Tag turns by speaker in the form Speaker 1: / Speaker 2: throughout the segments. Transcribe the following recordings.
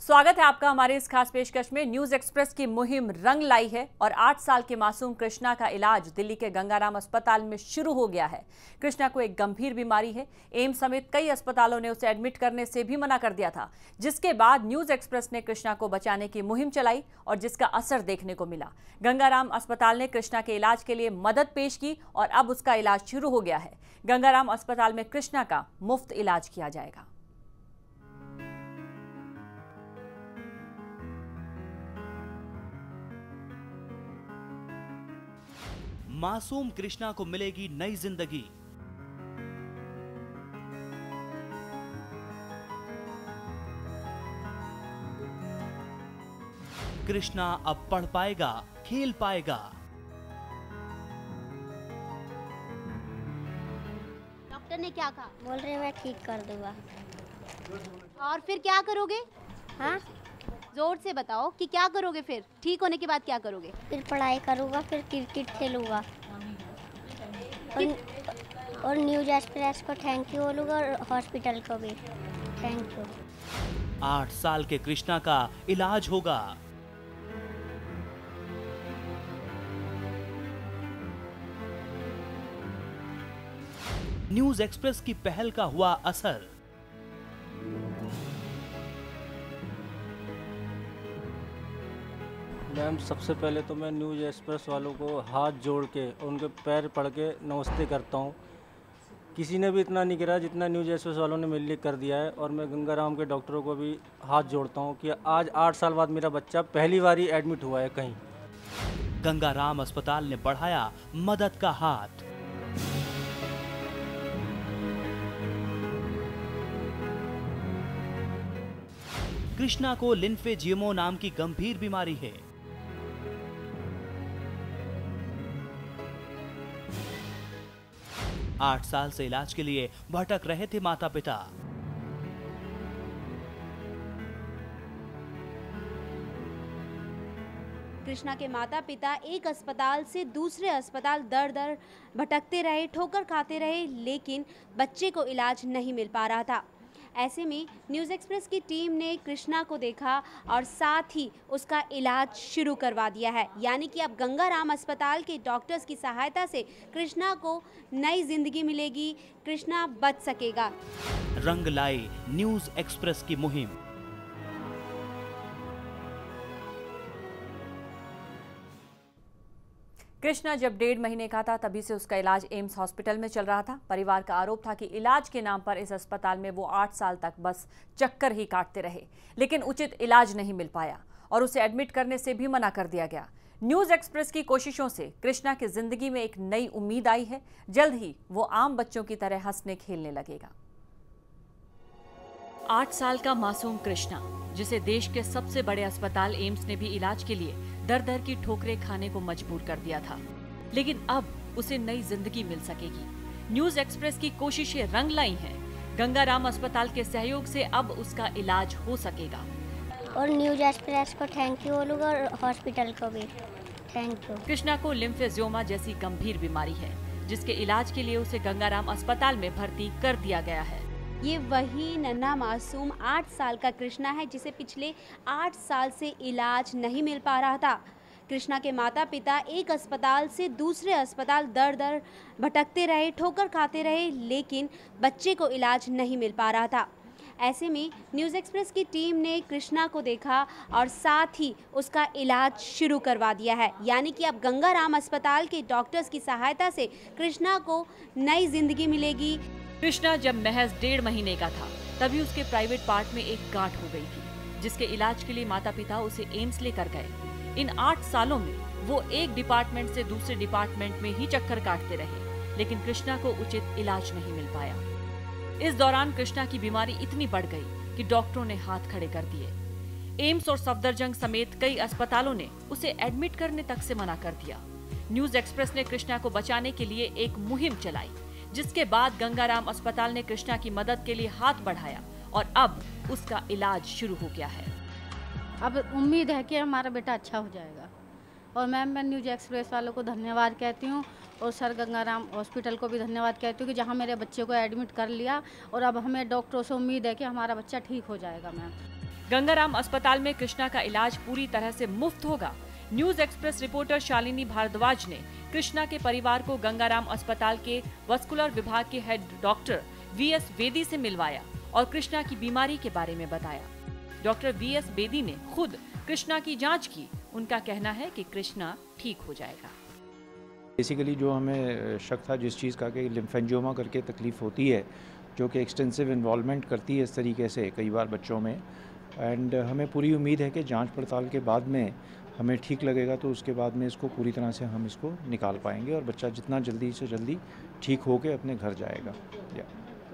Speaker 1: स्वागत है आपका हमारे इस खास पेशकश में। न्यूज एक्सप्रेस की मुहिम रंग लाई है और 8 साल के मासूम कृष्णा का इलाज दिल्ली के गंगाराम अस्पताल में शुरू हो गया है। कृष्णा को एक गंभीर बीमारी है। एम्स समेत कई अस्पतालों ने उसे एडमिट करने से भी मना कर दिया था, जिसके बाद न्यूज एक्सप्रेस ने कृष्णा को बचाने की मुहिम चलाई और जिसका असर देखने को मिला। गंगाराम अस्पताल ने कृष्णा के इलाज के लिए मदद पेश की और अब उसका इलाज शुरू हो गया है। गंगाराम अस्पताल में कृष्णा का मुफ्त इलाज किया जाएगा।
Speaker 2: मासूम कृष्णा को मिलेगी नई जिंदगी। कृष्णा अब पढ़ पाएगा, खेल पाएगा।
Speaker 3: डॉक्टर ने क्या कहा?
Speaker 4: बोल रहे मैं ठीक कर दूंगा।
Speaker 3: और फिर क्या करोगे?
Speaker 4: हाँ,
Speaker 3: जोर से बताओ कि क्या करोगे? फिर ठीक होने के बाद क्या करोगे?
Speaker 4: फिर पढ़ाई करूंगा, फिर क्रिकेट खेलूंगा और न्यूज एक्सप्रेस को थैंक यू बोलूंगा और हॉस्पिटल को भी थैंक यू।
Speaker 2: 8 साल के कृष्णा का इलाज होगा। न्यूज एक्सप्रेस की पहल का हुआ असर।
Speaker 5: मैम, सबसे पहले तो मैं न्यूज एक्सप्रेस वालों को हाथ जोड़ के उनके पैर पड़ के नमस्ते करता हूँ। किसी ने भी इतना नहीं करा जितना न्यूज एक्सप्रेस वालों ने मेरे लिए कर दिया है। और मैं गंगाराम के डॉक्टरों को भी हाथ जोड़ता हूँ कि आज 8 साल बाद मेरा बच्चा पहली बार ही एडमिट हुआ है कहीं।
Speaker 2: गंगाराम अस्पताल ने बढ़ाया मदद का हाथ। कृष्णा को लिम्फेजियमो नाम की गंभीर बीमारी है। आठ साल से इलाज के लिए भटक रहे थे माता पिता।
Speaker 3: कृष्णा के माता पिता एक अस्पताल से दूसरे अस्पताल दर दर भटकते रहे, ठोकर खाते रहे, लेकिन बच्चे को इलाज नहीं मिल पा रहा था। ऐसे में न्यूज़ एक्सप्रेस की टीम ने कृष्णा को देखा और साथ ही उसका इलाज शुरू करवा दिया है। यानी कि अब गंगाराम अस्पताल के डॉक्टर्स की सहायता से कृष्णा को नई जिंदगी मिलेगी, कृष्णा बच सकेगा।
Speaker 2: रंग लाई न्यूज एक्सप्रेस की मुहिम।
Speaker 1: कृष्णा जब 1.5 महीने का था तभी से उसका इलाज एम्स हॉस्पिटल में चल रहा था। परिवार का आरोप था कि इलाज के नाम पर इस अस्पताल में वो 8 साल तक बस चक्कर ही काटते रहे, लेकिन उचित इलाज नहीं मिल पाया और उसे एडमिट करने से भी मना कर दिया गया। न्यूज एक्सप्रेस की कोशिशों से कृष्णा की जिंदगी में एक नई उम्मीद आई है। जल्द ही वो आम बच्चों की तरह हंसने खेलने लगेगा। 8 साल का मासूम कृष्णा, जिसे देश के सबसे बड़े अस्पताल एम्स ने भी इलाज के लिए दर दर की ठोकरें खाने को मजबूर कर दिया था, लेकिन अब उसे नई जिंदगी मिल सकेगी। न्यूज एक्सप्रेस की कोशिशें रंग लाई हैं। गंगाराम अस्पताल के सहयोग से अब उसका इलाज हो सकेगा।
Speaker 4: और न्यूज एक्सप्रेस को थैंक यू बोलूंगा और हॉस्पिटल को भी थैंक यू।
Speaker 1: कृष्णा को लिम्फेजियोमा जैसी गंभीर बीमारी है, जिसके इलाज के लिए उसे गंगाराम अस्पताल में भर्ती कर दिया गया है।
Speaker 3: ये वही नन्हा मासूम 8 साल का कृष्णा है जिसे पिछले 8 साल से इलाज नहीं मिल पा रहा था। कृष्णा के माता पिता एक अस्पताल से दूसरे अस्पताल दर दर भटकते रहे, ठोकर खाते रहे, लेकिन बच्चे को इलाज नहीं मिल पा रहा था। ऐसे में न्यूज़ एक्सप्रेस की टीम ने कृष्णा को देखा और साथ ही उसका इलाज शुरू करवा दिया है। यानी कि अब गंगाराम अस्पताल के डॉक्टर्स की सहायता से कृष्णा को नई जिंदगी मिलेगी।
Speaker 1: कृष्णा जब महज 1.5 महीने का था तभी उसके प्राइवेट पार्ट में एक गांठ हो गई थी, जिसके इलाज के लिए माता पिता उसे एम्स लेकर गए। इन 8 सालों में वो एक डिपार्टमेंट से दूसरे डिपार्टमेंट में ही चक्कर काटते रहे, लेकिन कृष्णा को उचित इलाज नहीं मिल पाया। इस दौरान कृष्णा की बीमारी इतनी बढ़ गई कि डॉक्टरों ने हाथ खड़े कर दिए। एम्स और सफदरजंग समेत कई अस्पतालों ने उसे एडमिट करने तक से मना कर दिया। न्यूज एक्सप्रेस ने कृष्णा को बचाने के लिए एक मुहिम चलाई, जिसके बाद गंगाराम अस्पताल ने कृष्णा की मदद के लिए हाथ बढ़ाया और अब उसका इलाज शुरू हो गया है।
Speaker 6: अब उम्मीद है कि हमारा बेटा अच्छा हो जाएगा। और मैम मैं न्यूज एक्सप्रेस वालों को धन्यवाद कहती हूँ और सर गंगाराम हॉस्पिटल को भी धन्यवाद कहती हूँ कि जहाँ मेरे बच्चे को एडमिट कर लिया और अब हमें डॉक्टरों से उम्मीद है कि हमारा बच्चा ठीक हो जाएगा। मैम
Speaker 1: गंगाराम अस्पताल में कृष्णा का इलाज पूरी तरह से मुफ्त होगा। News express reporter Shalini Bhardwaj ने कृष्णा के परिवार को गंगाराम अस्पताल के वस्कुलर विभाग के हेड डॉक्टर वीएस बेदी से मिलवाया और कृष्णा की बीमारी के बारे में बताया। डॉक्टर वीएस बेदी ने खुद कृष्णा की जांच की। उनका कहना है कि कृष्णा ठीक हो जाएगा।
Speaker 7: बेसिकली जो हमें शक था जिस चीज़ का कि लिम्फेंजियोमा करके तकलीफ़ होती है, जो कि एक्सटेंसिव इन्वॉल्वमेंट करती है इस तरीके से कई बार बच्चों में, एंड हमें पूरी उम्मीद है कि जांच पड़ताल के बाद में हमें ठीक लगेगा तो उसके बाद में इसको पूरी तरह से हम इसको निकाल पाएंगे और बच्चा जितना जल्दी से जल्दी ठीक होकर अपने घर जाएगा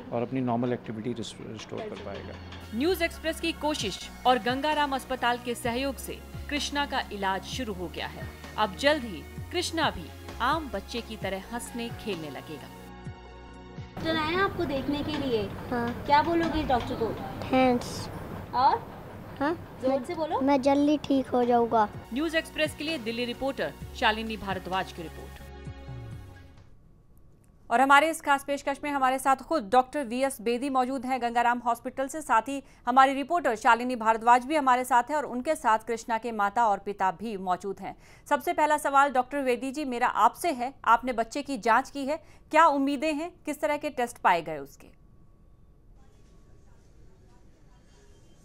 Speaker 7: और अपनी नॉर्मल एक्टिविटी रिस्टोर कर पाएगा।
Speaker 1: न्यूज एक्सप्रेस की कोशिश और गंगाराम अस्पताल के सहयोग से कृष्णा का इलाज शुरू हो गया है। अब जल्द ही कृष्णा भी आम बच्चे की तरह हंसने खेलने लगेगा।
Speaker 3: डॉक्टर आए हैं आपको देखने के लिए?
Speaker 4: हाँ।
Speaker 3: क्या बोलोगे डॉक्टर को?
Speaker 4: थैंक्स।
Speaker 3: और
Speaker 4: हाँ,
Speaker 3: जोर से बोलो।
Speaker 4: मैं जल्दी ठीक हो जाऊंगा।
Speaker 1: न्यूज एक्सप्रेस के लिए दिल्ली रिपोर्टर शालिनी भारद्वाज की रिपोर्ट। और हमारे इस खास पेशकश में हमारे साथ खुद डॉक्टर वीएस बेदी मौजूद हैं गंगाराम हॉस्पिटल से, साथ ही हमारी रिपोर्टर शालिनी भारद्वाज भी हमारे साथ है और उनके साथ कृष्णा के माता और पिता भी मौजूद हैं। सबसे पहला सवाल डॉक्टर बेदी जी मेरा आपसे है, आपने बच्चे की जांच की है, क्या उम्मीदें हैं, किस तरह के टेस्ट पाए गए उसके?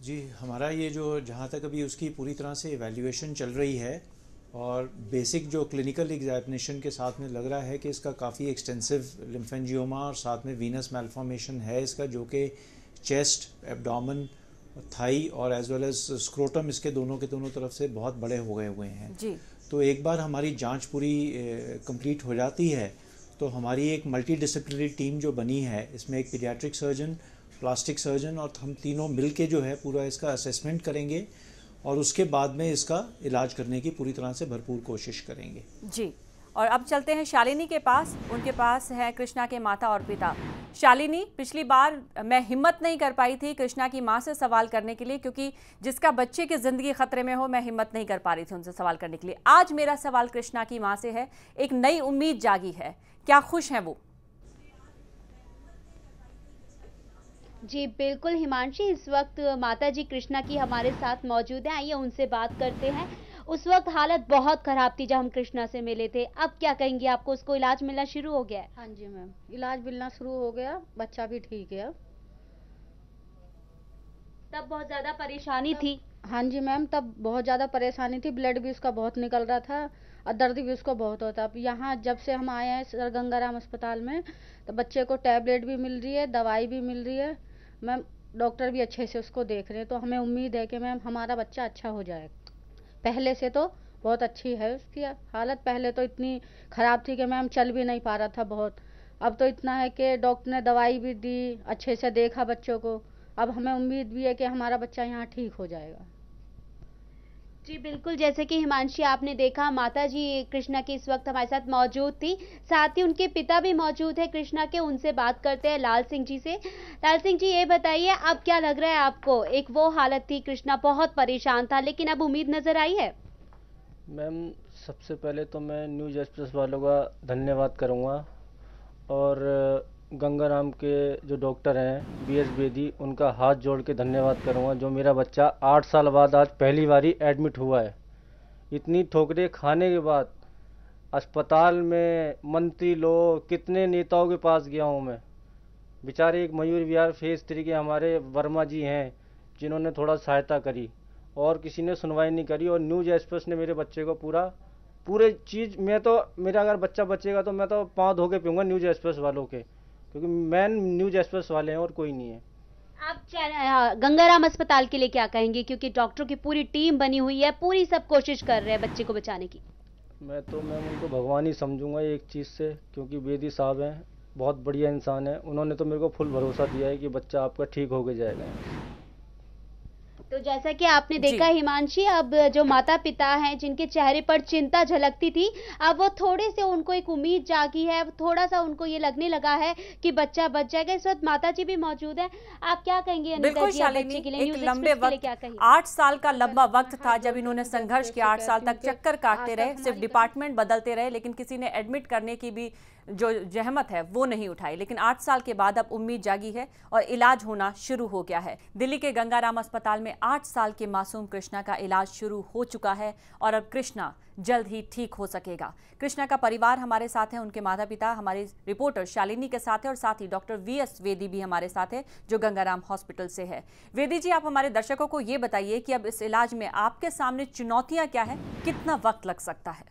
Speaker 7: जी, हमारा ये जो जहाँ तक अभी उसकी पूरी तरह से इवैल्यूएशन चल रही है और बेसिक जो क्लिनिकल एग्जामिनेशन के साथ में लग रहा है कि इसका काफ़ी एक्सटेंसिव लिम्फेंजियोमा और साथ में वीनस मैल्फॉर्मेशन है इसका, जो कि चेस्ट, एब्डोमेन, थाई और एज वेल एज स्क्रोटम इसके दोनों के दोनों तरफ से बहुत बड़े हो गए हुए हैं
Speaker 1: जी।
Speaker 7: तो एक बार हमारी जांच पूरी कंप्लीट हो जाती है तो हमारी एक मल्टी डिसिप्लिनरी टीम जो बनी है, इसमें एक पीडियाट्रिक सर्जन, प्लास्टिक सर्जन और हम तीनों मिल के जो है पूरा इसका असेसमेंट करेंगे और उसके बाद में इसका इलाज करने की पूरी तरह से भरपूर कोशिश करेंगे।
Speaker 1: जी, और अब चलते हैं शालिनी के पास। उनके पास है कृष्णा के माता और पिता। शालिनी, पिछली बार मैं हिम्मत नहीं कर पाई थी कृष्णा की माँ से सवाल करने के लिए, क्योंकि जिसका बच्चे की ज़िंदगी खतरे में हो मैं हिम्मत नहीं कर पा रही थी उनसे सवाल करने के लिए। आज मेरा सवाल कृष्णा की माँ से है, एक नई उम्मीद जागी है, क्या खुश हैं वो?
Speaker 3: जी बिल्कुल हिमांशी, इस वक्त माताजी कृष्णा की हमारे साथ मौजूद हैं। आइए उनसे बात करते हैं। उस वक्त हालत बहुत खराब थी जब हम कृष्णा से मिले थे, अब क्या कहेंगे आपको? उसको इलाज मिलना शुरू हो गया है?
Speaker 6: हाँ जी मैम, इलाज मिलना शुरू हो गया, बच्चा भी ठीक है अब।
Speaker 3: तब बहुत ज्यादा परेशानी थी?
Speaker 6: हाँ जी मैम, तब बहुत ज़्यादा परेशानी थी, ब्लड भी उसका बहुत निकल रहा था और दर्द भी उसको बहुत होता। अब यहाँ जब से हम आए हैं सर गंगाराम अस्पताल में तो बच्चे को टैबलेट भी मिल रही है, दवाई भी मिल रही है मैम, डॉक्टर भी अच्छे से उसको देख रहे हैं, तो हमें उम्मीद है कि मैम हमारा बच्चा अच्छा हो जाएगा। पहले से तो बहुत अच्छी है उसकी हालत, पहले तो इतनी ख़राब थी कि मैम चल भी नहीं पा रहा था बहुत। अब तो इतना है कि डॉक्टर ने दवाई भी दी, अच्छे से देखा बच्चों को, अब हमें उम्मीद भी है कि हमारा बच्चा यहाँ ठीक हो जाएगा।
Speaker 3: जी बिल्कुल, जैसे कि हिमांशी आपने देखा माता जी कृष्णा की इस वक्त हमारे साथ मौजूद थी, साथ ही उनके पिता भी मौजूद है कृष्णा के, उनसे बात करते हैं लाल सिंह जी से। लाल सिंह जी, ये बताइए अब क्या लग रहा है आपको? एक वो हालत थी, कृष्णा बहुत परेशान था, लेकिन अब उम्मीद नजर आई है?
Speaker 5: मैम, सबसे पहले तो मैं न्यूज एक्सप्रेस वालों का धन्यवाद करूँगा और गंगाराम के जो डॉक्टर हैं वीएस बेदी, उनका हाथ जोड़ के धन्यवाद करूँगा जो मेरा बच्चा 8 साल बाद आज पहली बारी एडमिट हुआ है। इतनी ठोकरें खाने के बाद अस्पताल में मंत्री लोग, कितने नेताओं के पास गया हूँ मैं, बेचारे एक मयूर विहार फेज 3 के हमारे वर्मा जी हैं जिन्होंने थोड़ा सहायता करी और किसी ने सुनवाई नहीं करी और न्यूज एक्सप्रेस ने मेरे बच्चे को पूरे चीज़, मैं तो मेरा अगर बच्चा बचेगा तो मैं तो पाँव धो के पीऊँगा न्यूज एक्सप्रेस वालों के, क्योंकि मैन न्यूज एक्सप्रेस वाले हैं और कोई नहीं है।
Speaker 3: आप गंगाराम अस्पताल के लिए क्या कहेंगे, क्योंकि डॉक्टरों की पूरी टीम बनी हुई है, पूरी सब कोशिश कर रहे हैं बच्चे को बचाने की?
Speaker 5: मैं उनको भगवान ही समझूंगा एक चीज़ से, क्योंकि बेदी साहब हैं, बहुत बढ़िया इंसान है, उन्होंने तो मेरे को फुल भरोसा दिया है कि बच्चा आपका ठीक होके जाएगा।
Speaker 3: तो जैसा कि आपने देखा हिमांशी, अब जो माता पिता हैं जिनके चेहरे पर चिंता झलकती थी, अब वो थोड़े से उनको एक उम्मीद जागी है, थोड़ा सा उनको ये लगने लगा है कि बच्चा बच जाएगा। इस वक्त माता जी भी मौजूद हैं, आप क्या कहेंगे अनिता जी बच्चे के लिए?
Speaker 8: एक लंबे वक्त 8 साल का लंबा वक्त था जब इन्होंने संघर्ष किया। 8 साल तक चक्कर काटते रहे, सिर्फ डिपार्टमेंट बदलते रहे, लेकिन किसी ने एडमिट करने की भी जो जहमत है वो नहीं उठाई। लेकिन 8 साल के बाद अब उम्मीद जागी है और इलाज होना शुरू हो गया है। दिल्ली के गंगाराम अस्पताल में 8 साल के मासूम कृष्णा का इलाज शुरू हो चुका है और अब कृष्णा जल्द ही ठीक हो सकेगा। कृष्णा का परिवार हमारे साथ है, उनके माता पिता हमारी रिपोर्टर शालिनी के साथ है और साथ ही डॉक्टर वीएस वेदी भी हमारे साथ है जो गंगाराम हॉस्पिटल से है। वेदी जी, आप हमारे दर्शकों को ये बताइए कि अब इस इलाज में आपके सामने चुनौतियां क्या है, कितना वक्त लग सकता है?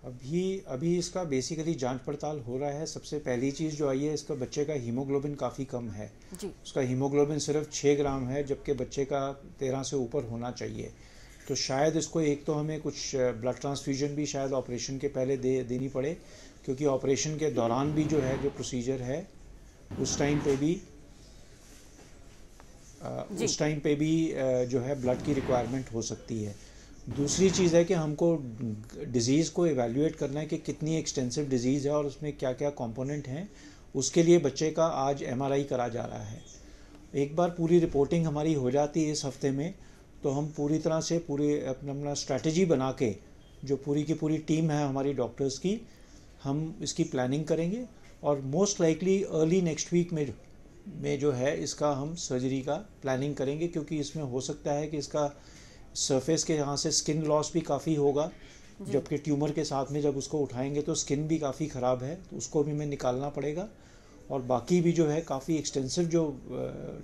Speaker 7: अभी इसका बेसिकली जांच पड़ताल हो रहा है। सबसे पहली चीज़ जो आई है, इसका बच्चे का हीमोग्लोबिन काफ़ी कम है जी। उसका हीमोग्लोबिन सिर्फ 6 ग्राम है, जबकि बच्चे का 13 से ऊपर होना चाहिए। तो शायद इसको एक तो हमें कुछ ब्लड ट्रांसफ्यूजन भी शायद ऑपरेशन के पहले देनी पड़े, क्योंकि ऑपरेशन के दौरान भी जो है जो प्रोसीजर है उस टाइम पे भी जो है ब्लड की रिक्वायरमेंट हो सकती है। दूसरी चीज़ है कि हमको डिज़ीज़ को एवेल्युएट करना है कि कितनी एक्सटेंसिव डिज़ीज़ है और उसमें क्या क्या कंपोनेंट हैं। उसके लिए बच्चे का आज MRI करा जा रहा है। एक बार पूरी रिपोर्टिंग हमारी हो जाती है इस हफ्ते में, तो हम पूरी तरह से अपना स्ट्रैटेजी बना के, जो पूरी की पूरी टीम है हमारी डॉक्टर्स की, हम इसकी प्लानिंग करेंगे और most likely early next week में जो है इसका हम सर्जरी का प्लानिंग करेंगे, क्योंकि इसमें हो सकता है कि इसका सरफेस के यहाँ से स्किन लॉस भी काफ़ी होगा, जबकि ट्यूमर के साथ में जब उसको उठाएंगे तो स्किन भी काफ़ी ख़राब है, तो उसको भी हमें निकालना पड़ेगा। और बाकी भी जो है काफ़ी एक्सटेंसिव जो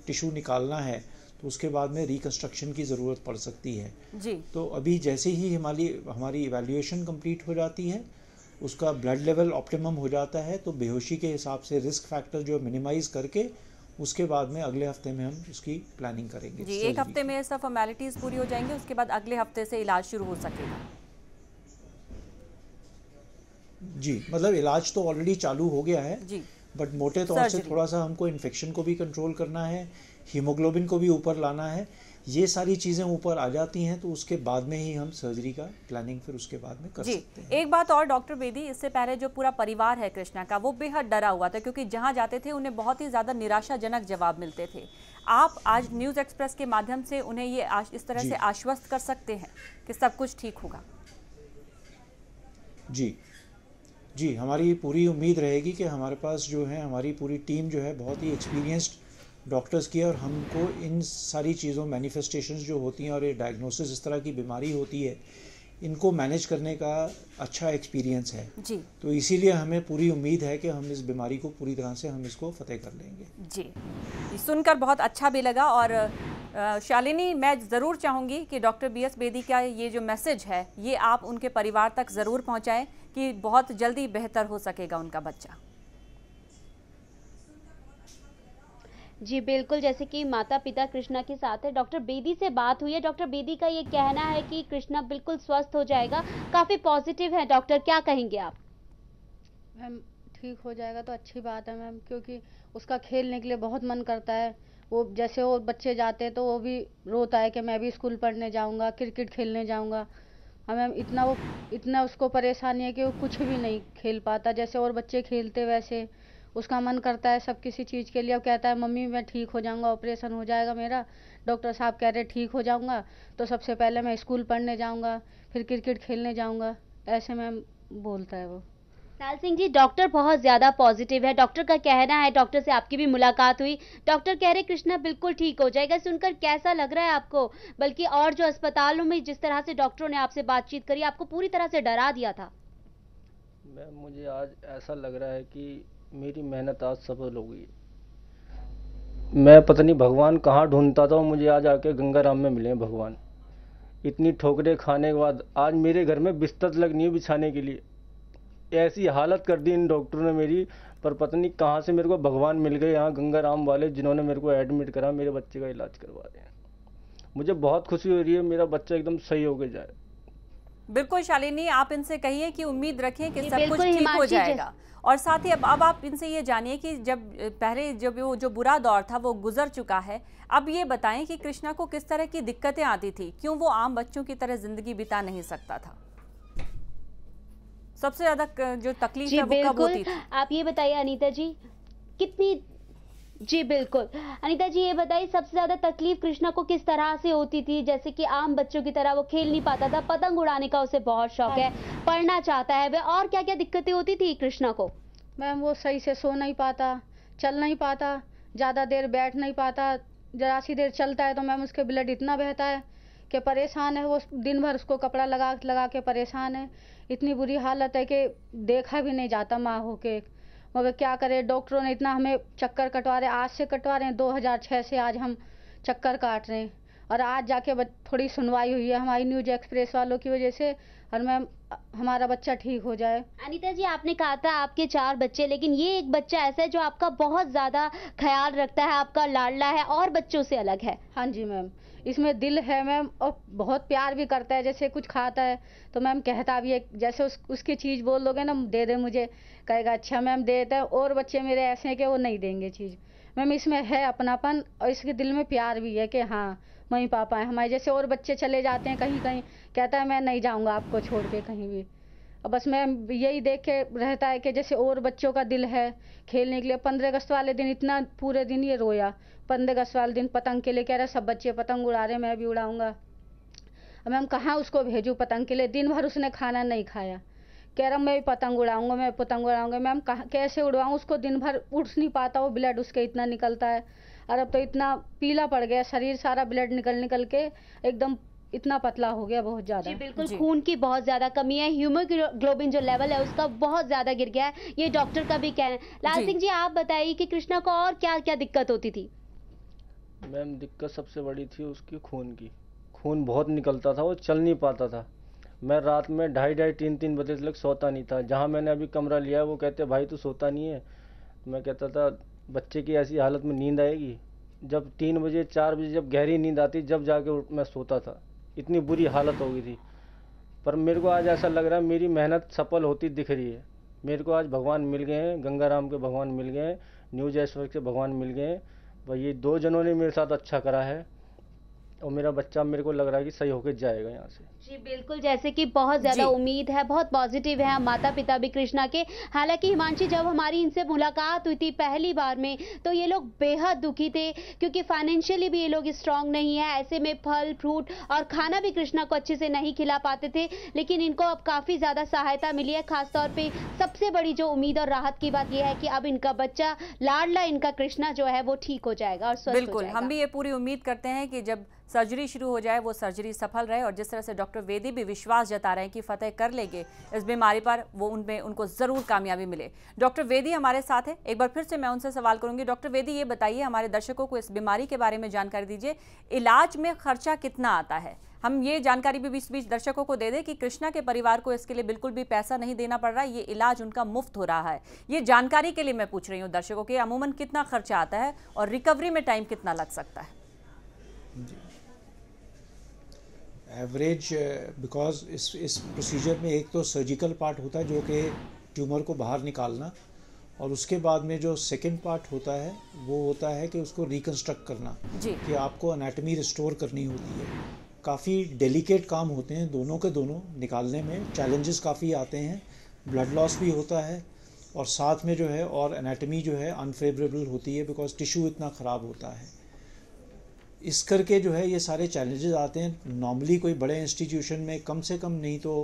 Speaker 7: टिश्यू निकालना है, तो उसके बाद में रिकन्स्ट्रक्शन की ज़रूरत पड़ सकती है जी। तो अभी जैसे ही हमारी इवैल्यूएशन कंप्लीट हो जाती है, उसका ब्लड लेवल ऑप्टिमम हो जाता है, तो बेहोशी के हिसाब से रिस्क फैक्टर जो मिनिमाइज करके उसके बाद में अगले हफ्ते में हम उसकी प्लानिंग करेंगे जी।
Speaker 8: एक हफ्ते में सब फॉर्मेलिटीज पूरी हो जाएंगी, उसके बाद अगले हफ्ते से इलाज शुरू हो सकेगा
Speaker 7: जी। मतलब इलाज तो ऑलरेडी चालू हो गया है जी, बट मोटे तौर से थोड़ा सा हमको इन्फेक्शन को भी कंट्रोल करना है, हीमोग्लोबिन को भी ऊपर लाना है। ये सारी चीज़ें ऊपर आ जाती हैं तो उसके बाद में ही हम सर्जरी का प्लानिंग फिर उसके बाद में कर सकते हैं।
Speaker 8: एक बात और डॉक्टर बेदी, इससे पहले जो पूरा परिवार है कृष्णा का, वो बेहद डरा हुआ था, क्योंकि जहां जाते थे उन्हें बहुत ही ज़्यादा निराशाजनक जवाब मिलते थे। आप आज न्यूज़ एक्सप्रेस के माध्यम से उन्हें ये इस तरह से आश्वस्त कर सकते हैं कि सब कुछ ठीक होगा?
Speaker 7: जी, हमारी पूरी उम्मीद रहेगी कि हमारे पास जो है हमारी पूरी टीम जो है बहुत ही एक्सपीरियंस्ड डॉक्टर्स की है, और हमको इन सारी चीज़ों मैनिफेस्टेशंस जो होती हैं और ये डायग्नोसिस इस तरह की बीमारी होती है, इनको मैनेज करने का अच्छा एक्सपीरियंस है जी। तो इसीलिए हमें पूरी उम्मीद है कि हम इस बीमारी को पूरी तरह से हम इसको फतेह कर लेंगे
Speaker 8: जी। सुनकर बहुत अच्छा भी लगा। और शालिनी, मैं ज़रूर चाहूँगी कि डॉक्टर BS बेदी का ये जो मैसेज है ये आप उनके परिवार तक ज़रूर पहुँचाएँ कि बहुत जल्दी बेहतर हो सकेगा उनका बच्चा।
Speaker 3: जी बिल्कुल, जैसे कि माता पिता कृष्णा के साथ है, डॉक्टर बेदी से बात हुई है। डॉक्टर बेदी का ये कहना है कि कृष्णा बिल्कुल स्वस्थ हो जाएगा, काफ़ी पॉजिटिव है। डॉक्टर, क्या कहेंगे आप?
Speaker 6: मैम, ठीक हो जाएगा तो अच्छी बात है मैम, क्योंकि उसका खेलने के लिए बहुत मन करता है। वो जैसे वो बच्चे जाते हैं तो वो भी रोता है कि मैं भी स्कूल पढ़ने जाऊँगा, क्रिकेट खेलने जाऊँगा। हाँ मैम, इतना उसको परेशानी है कि वो कुछ भी नहीं खेल पाता। जैसे और बच्चे खेलते वैसे उसका मन करता है सब किसी चीज़ के लिए। अब कहता है मम्मी मैं ठीक हो जाऊंगा, ऑपरेशन हो जाएगा मेरा, डॉक्टर साहब कह रहे ठीक हो जाऊंगा तो सबसे पहले मैं स्कूल पढ़ने जाऊंगा, फिर क्रिकेट खेलने जाऊंगा, ऐसे में बोलता है वो।
Speaker 3: लाल सिंह जी, डॉक्टर बहुत ज़्यादा पॉजिटिव है। डॉक्टर का कहना है, डॉक्टर से आपकी भी मुलाकात हुई, डॉक्टर कह रहे कृष्णा बिल्कुल ठीक हो जाएगा। सुनकर कैसा लग रहा है आपको? बल्कि और जो अस्पतालों में जिस तरह से डॉक्टरों ने आपसे बातचीत करी, आपको पूरी तरह से डरा दिया था।
Speaker 5: मुझे आज ऐसा लग रहा है कि मेरी मेहनत आज सफल हो गई। मैं पता नहीं भगवान कहाँ ढूंढता था, मुझे आज आके गंगाराम में मिले भगवान। इतनी ठोकरें खाने के बाद आज मेरे घर में बिस्तर तक नहीं है बिछाने के लिए, ऐसी हालत कर दी इन डॉक्टरों ने मेरी। पर पता नहीं कहाँ से मेरे को भगवान मिल गए यहाँ गंगाराम वाले, जिन्होंने मेरे को एडमिट करा, मेरे बच्चे का इलाज करवा रहे हैं। मुझे बहुत खुशी हो रही है, मेरा बच्चा एकदम सही होके जाए।
Speaker 8: बिल्कुल शालिनी, आप इनसे कहिए कि उम्मीद रखें कि सब
Speaker 3: बिल्कुल
Speaker 8: कुछ ठीक हो
Speaker 3: हिमांशी,
Speaker 8: जाएगा। और साथ ही अब आप इनसे ये जानिए कि जब पहले जब वो जो बुरा दौर था वो गुजर चुका है, अब ये बताएं कि कृष्णा को किस तरह की दिक्कतें आती थी, क्यों वो आम बच्चों की तरह जिंदगी बिता नहीं सकता था, सबसे ज्यादा जो तकलीफ है वो कब होती थी?
Speaker 3: आप ये बताइए अनीता जी, कितनी जी बिल्कुल अनीता जी, ये बताइए सबसे ज्यादा तकलीफ कृष्णा को किस तरह से होती थी? जैसे कि आम बच्चों की तरह वो खेल नहीं पाता था, पतंग उड़ाने का उसे बहुत शौक है, पढ़ना चाहता है वह, और क्या क्या दिक्कतें होती थी कृष्णा को?
Speaker 6: मैम वो सही से सो नहीं पाता, चल नहीं पाता, ज़्यादा देर बैठ नहीं पाता, जरा सी देर चलता है तो मैम उसके ब्लड इतना बहता है कि परेशान है वो, दिन भर उसको कपड़ा लगा लगा के परेशान है, इतनी बुरी हालत है कि देखा भी नहीं जाता माँ हो के, मगर क्या करे, डॉक्टरों ने इतना हमें चक्कर कटवा रहे, आज से कटवा रहे हैं, 2006 से आज हम चक्कर काट रहे हैं, और आज जाके थोड़ी सुनवाई हुई है हमारी न्यूज एक्सप्रेस वालों की वजह से, और मैम हमारा बच्चा ठीक हो जाए।
Speaker 3: अनीता जी, आपने कहा था आपके 4 बच्चे, लेकिन ये एक बच्चा ऐसा है जो आपका बहुत ज्यादा ख्याल रखता है, आपका लाडला है और बच्चों से अलग है।
Speaker 6: हाँ जी मैम, इसमें दिल है मैम, और बहुत प्यार भी करता है, जैसे कुछ खाता है तो मैम कहता भी है, जैसे उसकी चीज़ बोल दोगे ना दे दे मुझे, कहेगा अच्छा मैम दे देता है। और बच्चे मेरे ऐसे हैं कि वो नहीं देंगे चीज़, मैम इसमें है अपनापन और इसके दिल में प्यार भी है कि हाँ मम्मी पापा है हमारे। जैसे और बच्चे चले जाते हैं कहीं कहीं, कहता है मैं नहीं जाऊँगा आपको छोड़ के कहीं भी, और बस मैं यही देख के रहता है कि जैसे और बच्चों का दिल है खेलने के लिए। 15 अगस्त वाले दिन इतना पूरे दिन ये रोया, 15 अगस्त वाले दिन पतंग के लिए, कह रहा सब बच्चे पतंग उड़ा रहे मैं भी उड़ाऊंगा। अब मैम कहाँ उसको भेजूँ पतंग के लिए, दिन भर उसने खाना नहीं खाया, कह रहा मैं भी पतंग उड़ाऊंगा, मैं पतंग उड़ाऊंगा। मैम कहाँ कैसे उड़वाऊँ उसको, दिन भर उठ नहीं पाता, वो ब्लड उसके इतना निकलता है, और अब तो इतना पीला पड़ गया शरीर, सारा ब्लड निकल के एकदम इतना पतला हो गया बहुत ज्यादा।
Speaker 3: जी बिल्कुल, खून की बहुत ज्यादा कमी है, हीमोग्लोबिन जो लेवल है उसका बहुत ज्यादा गिर गया है, ये डॉक्टर का भी कहना है। लाल सिंह जी, आप बताइए कि कृष्णा को और क्या क्या दिक्कत होती थी?
Speaker 5: मैम दिक्कत सबसे बड़ी थी उसकी खून की, खून बहुत निकलता था, वो चल नहीं पाता था। मैं रात में 2:30-3 बजे तक सोता नहीं था। जहाँ मैंने अभी कमरा लिया वो कहते भाई तू सोता नहीं है, मैं कहता था बच्चे की ऐसी हालत में नींद आएगी। जब 3 बजे 4 बजे जब गहरी नींद आती जब जाके मैं सोता था, इतनी बुरी हालत हो गई थी। पर मेरे को आज ऐसा लग रहा है मेरी मेहनत सफल होती दिख रही है। मेरे को आज भगवान मिल गए हैं, गंगाराम के भगवान मिल गए हैं, न्यूज एक्सप्रेस के भगवान मिल गए हैं। भाई ये 2 जनों ने मेरे साथ अच्छा करा है, और मेरा बच्चा मेरे को लग रहा है कि सही होकर जाएगा यहाँ से।
Speaker 3: जी बिल्कुल, जैसे कि बहुत ज्यादा उम्मीद है, बहुत पॉजिटिव है माता पिता भी कृष्णा के। हालांकि हिमांशी, जब हमारी इनसे मुलाकात हुई थी पहली बार में तो ये लोग बेहद दुखी थे, क्योंकि फाइनेंशियली भी ये लोग स्ट्रांग नहीं है, ऐसे में फल फ्रूट और खाना भी कृष्णा को अच्छे से नहीं खिला पाते थे। लेकिन इनको अब काफी ज्यादा सहायता मिली है, खासतौर पे सबसे बड़ी जो उम्मीद और राहत की बात यह है कि अब इनका बच्चा लाडला इनका कृष्णा जो है वो ठीक हो जाएगा और स्वस्थ हो जाएगा।
Speaker 8: बिल्कुल, हम भी ये पूरी उम्मीद करते हैं कि जब सर्जरी शुरू हो जाए वो सर्जरी सफल रहे, और जिस तरह से डॉक्टर वेदी भी विश्वास जता रहे हैं कि फतेह कर लेंगे इस बीमारी पर, वो उनमें उनको ज़रूर कामयाबी मिले। डॉक्टर वेदी हमारे साथ है, एक बार फिर से मैं उनसे सवाल करूंगी। डॉक्टर वेदी, ये बताइए, हमारे दर्शकों को इस बीमारी के बारे में जानकारी दीजिए, इलाज में खर्चा कितना आता है? हम ये जानकारी भी बीच बीच दर्शकों को दे दें कि कृष्णा के परिवार को इसके लिए बिल्कुल भी पैसा नहीं देना पड़ रहा है, ये इलाज उनका मुफ्त हो रहा है। ये जानकारी के लिए मैं पूछ रही हूँ दर्शकों के, अमूमन कितना खर्चा आता है और रिकवरी में टाइम कितना लग सकता है?
Speaker 7: एवरेज बिकॉज इस प्रोसीजर में एक तो सर्जिकल पार्ट होता है जो कि ट्यूमर को बाहर निकालना, और उसके बाद में जो सेकंड पार्ट होता है वो होता है कि उसको रिकंस्ट्रक्ट करना, कि आपको एनाटॉमी रिस्टोर करनी होती है। काफ़ी डेलिकेट काम होते हैं दोनों के दोनों, निकालने में चैलेंजेस काफ़ी आते हैं, ब्लड लॉस भी होता है, और साथ में जो है और एनाटॉमी जो है अनफेवरेबल होती है बिकॉज टिश्यू इतना ख़राब होता है। इस करके जो है ये सारे चैलेंजेस आते हैं। नॉर्मली कोई बड़े इंस्टीट्यूशन में कम से कम नहीं तो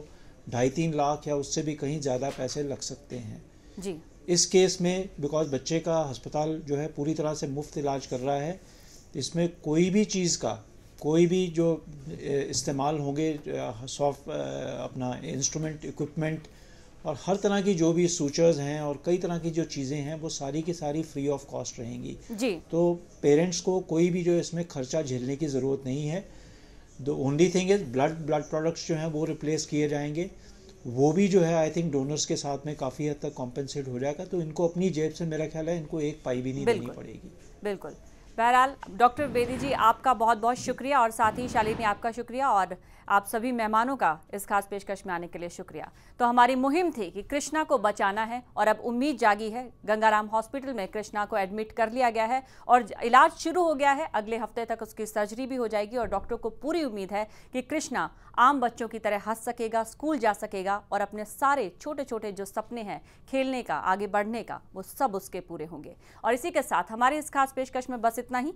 Speaker 7: 2.5-3 लाख या उससे भी कहीं ज़्यादा पैसे लग सकते हैं
Speaker 8: जी।
Speaker 7: इस केस में बिकॉज बच्चे का अस्पताल जो है पूरी तरह से मुफ्त इलाज कर रहा है, इसमें कोई भी चीज़ का कोई भी जो इस्तेमाल होंगे सॉफ्ट अपना इंस्ट्रूमेंट इक्विपमेंट और हर तरह की जो भी सूचर्स हैं और कई तरह की जो चीज़ें हैं वो सारी की सारी फ्री ऑफ कॉस्ट रहेंगी
Speaker 8: जी।
Speaker 7: तो पेरेंट्स को कोई भी जो इसमें खर्चा झेलने की ज़रूरत नहीं है। The only thing is blood products जो हैं वो रिप्लेस किए जाएंगे, वो भी जो है आई थिंक डोनर्स के साथ में काफ़ी हद तक कॉम्पेंसेट हो जाएगा, तो इनको अपनी जेब से मेरा ख्याल है इनको एक पाई भी नहीं देनी पड़ेगी।
Speaker 8: बिल्कुल। बहरहाल डॉक्टर वेदी जी आपका बहुत बहुत शुक्रिया और साथ ही शालिनी आपका शुक्रिया, और आप सभी मेहमानों का इस खास पेशकश में आने के लिए शुक्रिया। तो हमारी मुहिम थी कि कृष्णा को बचाना है और अब उम्मीद जागी है। गंगाराम हॉस्पिटल में कृष्णा को एडमिट कर लिया गया है और इलाज शुरू हो गया है। अगले हफ्ते तक उसकी सर्जरी भी हो जाएगी और डॉक्टर को पूरी उम्मीद है कि कृष्णा आम बच्चों की तरह हंस सकेगा, स्कूल जा सकेगा और अपने सारे छोटे छोटे जो सपने हैं खेलने का, आगे बढ़ने का, वो सब उसके पूरे होंगे। और इसी के साथ हमारी इस खास पेशकश में बस इतना ही।